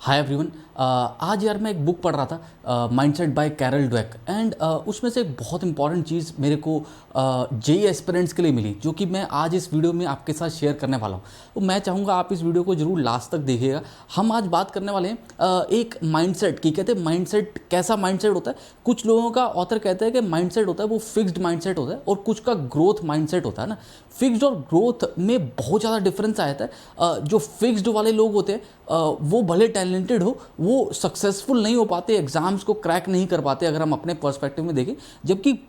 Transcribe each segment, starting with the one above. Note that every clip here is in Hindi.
Hi everyone. आज यार मैं एक बुक पढ़ रहा था, mindset bye Carol Dweck. And उसमें से एक बहुत इंपॉर्टेंट चीज़ मेरे को जेई एस्पिरेंट्स के लिए मिली, जो कि मैं आज इस वीडियो में आपके साथ शेयर करने वाला हूँ। तो मैं चाहूँगा आप इस वीडियो को जरूर लास्ट तक देखिएगा। हम आज बात करने वाले हैं एक माइंडसेट की। कहते हैं माइंडसेट कैसा माइंडसेट होता है। कुछ लोगों का ऑथर कहते हैं कि माइंडसेट होता है वो फिक्स्ड माइंडसेट होता है, और कुछ का ग्रोथ माइंडसेट होता है ना। फिक्स्ड और ग्रोथ में बहुत ज़्यादा डिफरेंस आ जाता है। जो फिक्स्ड वाले लोग होते हैं वो भले टैलेंटेड हो, वो सक्सेसफुल नहीं हो पाते, एग्जाम्स को क्रैक नहीं कर पाते अगर हम अपने पर्सपेक्टिव में देखें। जबकि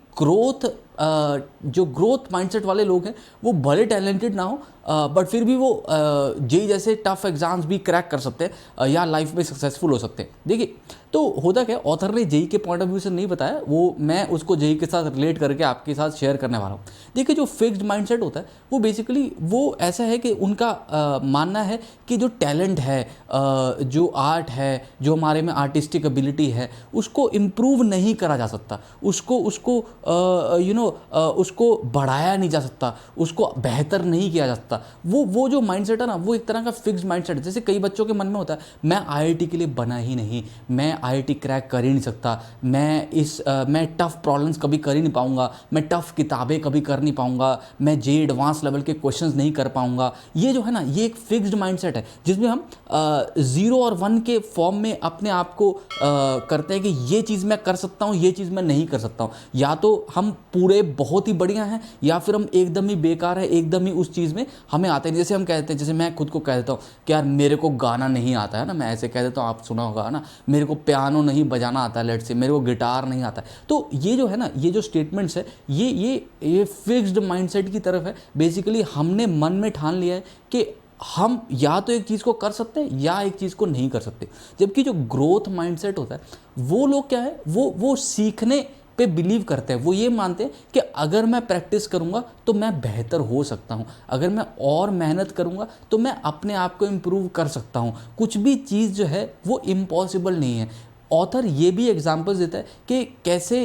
जो ग्रोथ माइंडसेट वाले लोग हैं वो भले टैलेंटेड ना हो, बट फिर भी वो जेई जैसे टफ एग्जाम्स भी क्रैक कर सकते हैं या लाइफ में सक्सेसफुल हो सकते हैं। देखिए, तो होता क्या, ऑथर ने जेई के पॉइंट ऑफ व्यू से नहीं बताया, वो मैं उसको जेई के साथ रिलेट करके आपके साथ शेयर करने वाला हूँ। देखिए, जो फिक्स्ड माइंडसेट होता है वो बेसिकली वो ऐसा है कि उनका मानना है कि जो टैलेंट है, जो आर्ट है, जो हमारे में आर्टिस्टिक एबिलिटी है, उसको इम्प्रूव नहीं करा जा सकता, उसको बढ़ाया नहीं जा सकता, उसको बेहतर नहीं किया जा सकता। वो जो माइंडसेट है ना, वो एक तरह का फिक्स्ड माइंडसेट है। जैसे कई बच्चों के मन में होता है, मैं आईआईटी के लिए बना ही नहीं, मैं आईआईटी क्रैक कर ही नहीं सकता, मैं टफ प्रॉब्लम्स कभी कर ही नहीं पाऊंगा, मैं टफ किताबें कभी कर नहीं पाऊंगा, मैं जेई एडवांस लेवल के क्वेश्चंस नहीं कर पाऊंगा। ये जो है ना, ये एक फिक्स्ड माइंडसेट है जिसमें हम 0 और 1 के फॉर्म में अपने आप को करते हैं कि ये चीज़ मैं कर सकता हूँ, ये चीज़ मैं नहीं कर सकता हूँ। या तो हम पूरे बहुत ही बढ़िया हैं, या फिर हम एकदम ही बेकार है, एकदम ही उस चीज़ में हमें आते नहीं। जैसे हम कहते हैं, जैसे मैं खुद को कह देता हूँ कि यार मेरे को गाना नहीं आता है ना, मैं ऐसे कह देता हूँ, आप सुना होगा ना, मेरे को पियानो नहीं बजाना आता है, लेट से मेरे को गिटार नहीं आता है। तो ये जो है ना, ये जो स्टेटमेंट्स है, ये फिक्स्ड माइंडसेट की तरफ है। बेसिकली हमने मन में ठान लिया है कि हम या तो एक चीज़ को कर सकते हैं या एक चीज़ को नहीं कर सकते। जबकि जो ग्रोथ माइंडसेट होता है, वो लोग क्या है, वो सीखने पे बिलीव करते हैं। वो ये मानते हैं कि अगर मैं प्रैक्टिस करूंगा तो मैं बेहतर हो सकता हूं, अगर मैं और मेहनत करूंगा तो मैं अपने आप को इम्प्रूव कर सकता हूं। कुछ भी चीज़ जो है वो इम्पॉसिबल नहीं है। ऑथर ये भी एग्जांपल्स देता है कि कैसे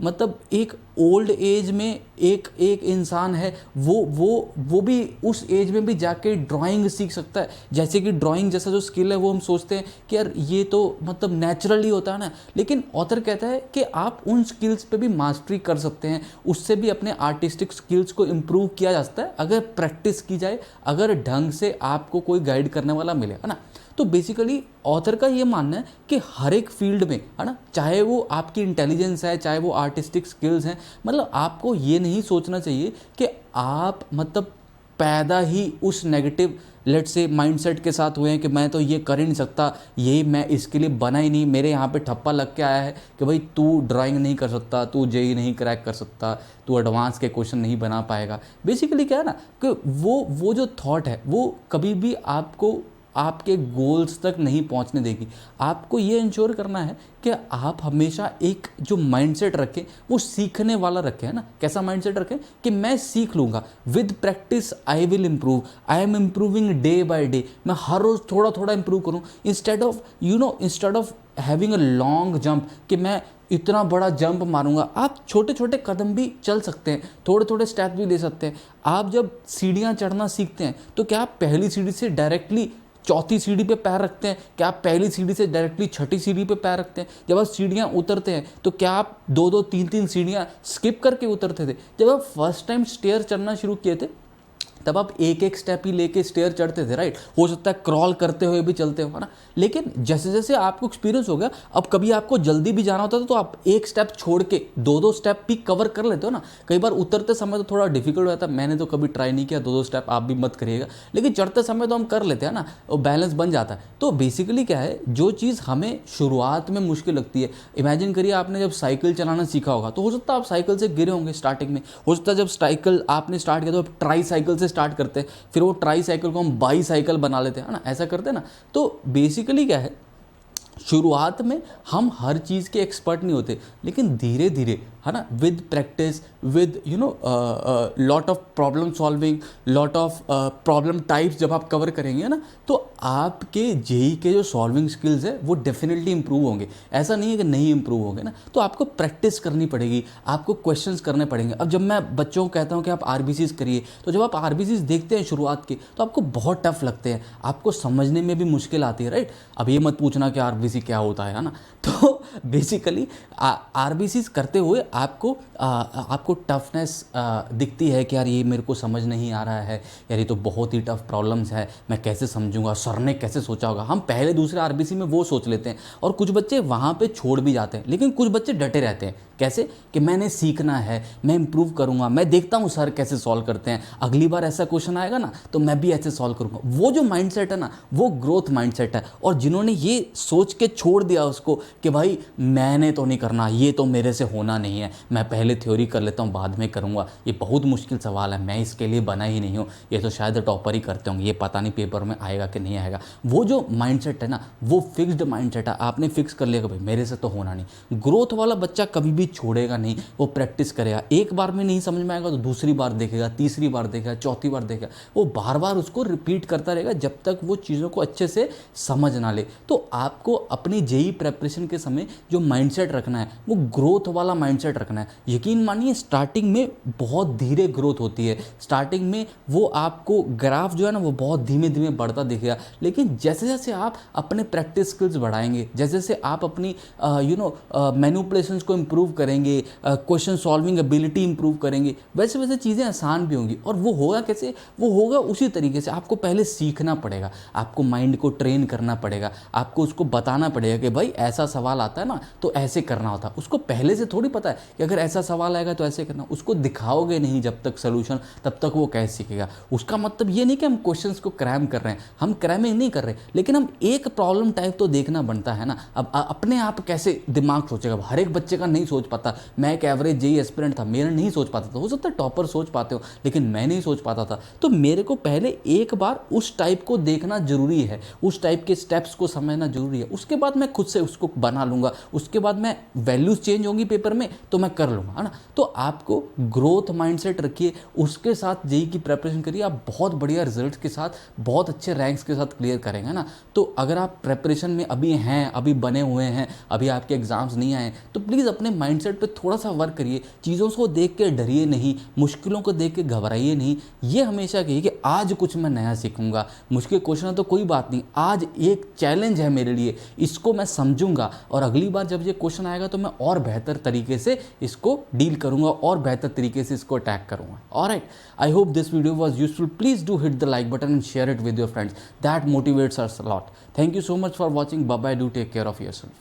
मतलब एक ओल्ड एज में एक इंसान है, वो भी उस एज में भी जाके ड्राइंग सीख सकता है। जैसे कि ड्राइंग जैसा जो स्किल है वो हम सोचते हैं कि यार ये तो मतलब नेचुरली होता है ना, लेकिन ऑथर कहता है कि आप उन स्किल्स पे भी मास्टरी कर सकते हैं, उससे भी अपने आर्टिस्टिक स्किल्स को इम्प्रूव किया जा सकता है अगर प्रैक्टिस की जाए, अगर ढंग से आपको कोई गाइड करने वाला मिले, है ना। तो बेसिकली ऑथर का ये मानना है कि हर एक फील्ड में, है ना, चाहे वो आपकी इंटेलिजेंस है, चाहे वो आर्टिस्टिक स्किल्स हैं, मतलब आपको ये नहीं सोचना चाहिए कि आप मतलब पैदा ही उस नेगेटिव लेट से माइंडसेट के साथ हुए हैं कि मैं तो ये कर ही नहीं सकता, ये मैं इसके लिए बना ही नहीं, मेरे यहाँ पे ठप्पा लग के आया है कि भाई तू ड्राइंग नहीं कर सकता, तू जेई नहीं क्रैक कर सकता, तू एडवांस के क्वेश्चन नहीं बना पाएगा। बेसिकली क्या है ना कि वो जो थॉट है वो कभी भी आपको आपके गोल्स तक नहीं पहुंचने देगी। आपको ये इंश्योर करना है कि आप हमेशा एक जो माइंडसेट रखें वो सीखने वाला रखें, है ना। कैसा माइंडसेट रखें कि मैं सीख लूँगा, with practice I will improve, I am improving day by day, मैं हर रोज़ थोड़ा थोड़ा इम्प्रूव करूँ। Instead of having a long jump कि मैं इतना बड़ा जंप मारूंगा, आप छोटे छोटे कदम भी चल सकते हैं, थोड़े थोड़े स्टेप भी ले सकते हैं। आप जब सीढ़ियाँ चढ़ना सीखते हैं तो क्या आप पहली सीढ़ी से डायरेक्टली चौथी सीढ़ी पे पैर रखते हैं? क्या आप पहली सीढ़ी से डायरेक्टली छठी सीढ़ी पे पैर रखते हैं? जब आप सीढ़ियाँ उतरते हैं तो क्या आप 2-2 3-3 सीढ़ियाँ स्किप करके उतरते थे? जब आप फर्स्ट टाइम स्टेयर चढ़ना शुरू किए थे तब आप एक एक स्टेप ही लेके स्टेयर चढ़ते थे, राइट। हो सकता है क्रॉल करते हुए भी चलते हो, है ना। लेकिन जैसे जैसे आपको एक्सपीरियंस हो गया, अब कभी आपको जल्दी भी जाना होता है तो आप एक स्टेप छोड़ के 2-2 स्टेप भी कवर कर लेते हो ना। कई बार उतरते समय तो थोड़ा डिफिकल्ट हो जाता है, मैंने तो कभी ट्राई नहीं किया 2-2 स्टेप, आप भी मत करिएगा, लेकिन चढ़ते समय तो हम कर लेते हैं ना, और बैलेंस बन जाता है। तो बेसिकली क्या है, जो चीज़ हमें शुरुआत में मुश्किल लगती है, इमेजिन करिए आपने जब साइकिल चलाना सीखा होगा तो हो सकता है आप साइकिल से गिरे होंगे स्टार्टिंग में, हो सकता है जब साइकिल आपने स्टार्ट किया तो आप ट्राई साइकिल से स्टार्ट करते हैं, फिर वो ट्राई साइकिल को हम बाई साइकिल बना लेते हैं, ना, ऐसा करते हैं ना। तो बेसिकली क्या है, शुरुआत में हम हर चीज़ के एक्सपर्ट नहीं होते, लेकिन धीरे धीरे है ना, with practice, with lot of problem solving, lot of problem types जब आप कवर करेंगे ना, तो आपके जेई के जो सॉल्विंग स्किल्स है वो डेफिनेटली इंप्रूव होंगे। ऐसा नहीं है कि नहीं इंप्रूव होंगे ना, तो आपको प्रैक्टिस करनी पड़ेगी, आपको क्वेश्चंस करने पड़ेंगे। अब जब मैं बच्चों को कहता हूँ कि आप आरबीसीज करिए, तो जब आप आरबीसीज देखते हैं शुरुआत के, तो आपको बहुत टफ लगते हैं, आपको समझने में भी मुश्किल आती है, राइट। अब ये मत पूछना कि आरबीसी क्या होता है ना। तो बेसिकली आरबीसीज करते हुए आपको टफनेस दिखती है कि यार ये मेरे को समझ नहीं आ रहा है, यार ये तो बहुत ही टफ प्रॉब्लम्स है, मैं कैसे समझूंगा, सर ने कैसे सोचा होगा। हम पहले दूसरे आरबीसी में वो सोच लेते हैं, और कुछ बच्चे वहाँ पे छोड़ भी जाते हैं। लेकिन कुछ बच्चे डटे रहते हैं, कैसे कि मैंने सीखना है, मैं इंप्रूव करूंगा, मैं देखता हूँ सर कैसे सॉल्व करते हैं, अगली बार ऐसा क्वेश्चन आएगा ना तो मैं भी ऐसे सॉल्व करूंगा। वो जो माइंडसेट है ना, वो ग्रोथ माइंडसेट है। और जिन्होंने ये सोच के छोड़ दिया उसको कि भाई मैंने तो नहीं करना, ये तो मेरे से होना नहीं है, मैं पहले थ्योरी कर लेता हूँ बाद में करूँगा, ये बहुत मुश्किल सवाल है, मैं इसके लिए बना ही नहीं हूँ, ये तो शायद टॉपर ही करते होंगे, ये पता नहीं पेपर में आएगा कि नहीं आएगा। वो जो माइंडसेट है ना, वो फिक्स्ड माइंडसेट है। आपने फिक्स कर लिया कि भाई मेरे से तो होना नहीं। ग्रोथ वाला बच्चा कभी भी छोड़ेगा नहीं, वो प्रैक्टिस करेगा। एक बार में नहीं समझ में आएगा तो दूसरी बार देखेगा, तीसरी बार देखेगा, चौथी बार देखेगा, वो बार बार उसको रिपीट करता रहेगा जब तक वो चीज़ों को अच्छे से समझ ना ले। तो आपको अपनी जेई प्रेपरेशन के समय जो माइंडसेट रखना है वो ग्रोथ वाला माइंडसेट रखना है। यकीन मानिए स्टार्टिंग में बहुत धीरे ग्रोथ होती है, स्टार्टिंग में वो आपको ग्राफ जो है ना वो बहुत धीमे धीमे बढ़ता दिखेगा। लेकिन जैसे जैसे आप अपने प्रैक्टिस स्किल्स बढ़ाएंगे, जैसे जैसे आप अपनी मैनिपुलेशंस को इम्प्रूव करेंगे, क्वेश्चन सॉल्विंग एबिलिटी इंप्रूव करेंगे, वैसे वैसे चीज़ें आसान भी होंगी। और वो होगा कैसे? वो होगा उसी तरीके से, आपको पहले सीखना पड़ेगा, आपको माइंड को ट्रेन करना पड़ेगा, आपको उसको बताना पड़ेगा कि भाई ऐसा सवाल आता है ना तो ऐसे करना होता है। उसको पहले से थोड़ी पता है कि अगर ऐसा सवाल आएगा तो ऐसे करना। उसको दिखाओगे नहीं जब तक सोल्यूशन, तब तक वो कैसे सीखेगा। उसका मतलब ये नहीं कि हम क्वेश्चंस को क्रैम कर रहे हैं, हम क्रैमिंग नहीं कर रहे, लेकिन हम एक प्रॉब्लम टाइप तो देखना बनता है ना। अब अपने आप कैसे दिमाग सोचेगा, हर एक बच्चे का नहीं सोच पाता। मैं एक एवरेज जेई एस्पिरेंट था, मेरा नहीं सोच पाता था, हो सकता है टॉपर सोच पाते हो, लेकिन मैं नहीं सोच पाता था। तो मेरे को पहले एक बार उस टाइप को देखना जरूरी है, उस टाइप के स्टेप्स को समझना जरूरी है। उसके बाद मैं खुद से उसको बना लूंगा, उसके बाद मैं वैल्यूज चेंज होंगी पेपर में तो मैं कर लूंगा, है ना। तो आपको ग्रोथ माइंडसेट रखिए, उसके साथ जेई की प्रेपरेशन करिए, आप बहुत बढ़िया रिजल्ट्स के साथ, बहुत अच्छे रैंक्स के साथ क्लियर करेंगे ना। तो अगर आप प्रेपरेशन में अभी हैं, अभी बने हुए हैं, अभी आपके एग्जाम्स नहीं आए, तो प्लीज़ अपने माइंडसेट पे थोड़ा सा वर्क करिए। चीज़ों को देख के डरिए नहीं, मुश्किलों को देख के घबराइए नहीं। ये हमेशा कहिए कि आज कुछ मैं नया सीखूंगा, मुश्किल क्वेश्चन है तो कोई बात नहीं, आज एक चैलेंज है मेरे लिए, इसको मैं समझूंगा और अगली बार जब ये क्वेश्चन आएगा तो मैं और बेहतर तरीके से इसको डील करूंगा और बेहतर तरीके से इसको अटैक करूंगा। Alright, I hope this video was useful. Please do hit the like button and share it with your friends, that motivates us a lot. Thank you so much for watching. Bye bye, do take care of yourself.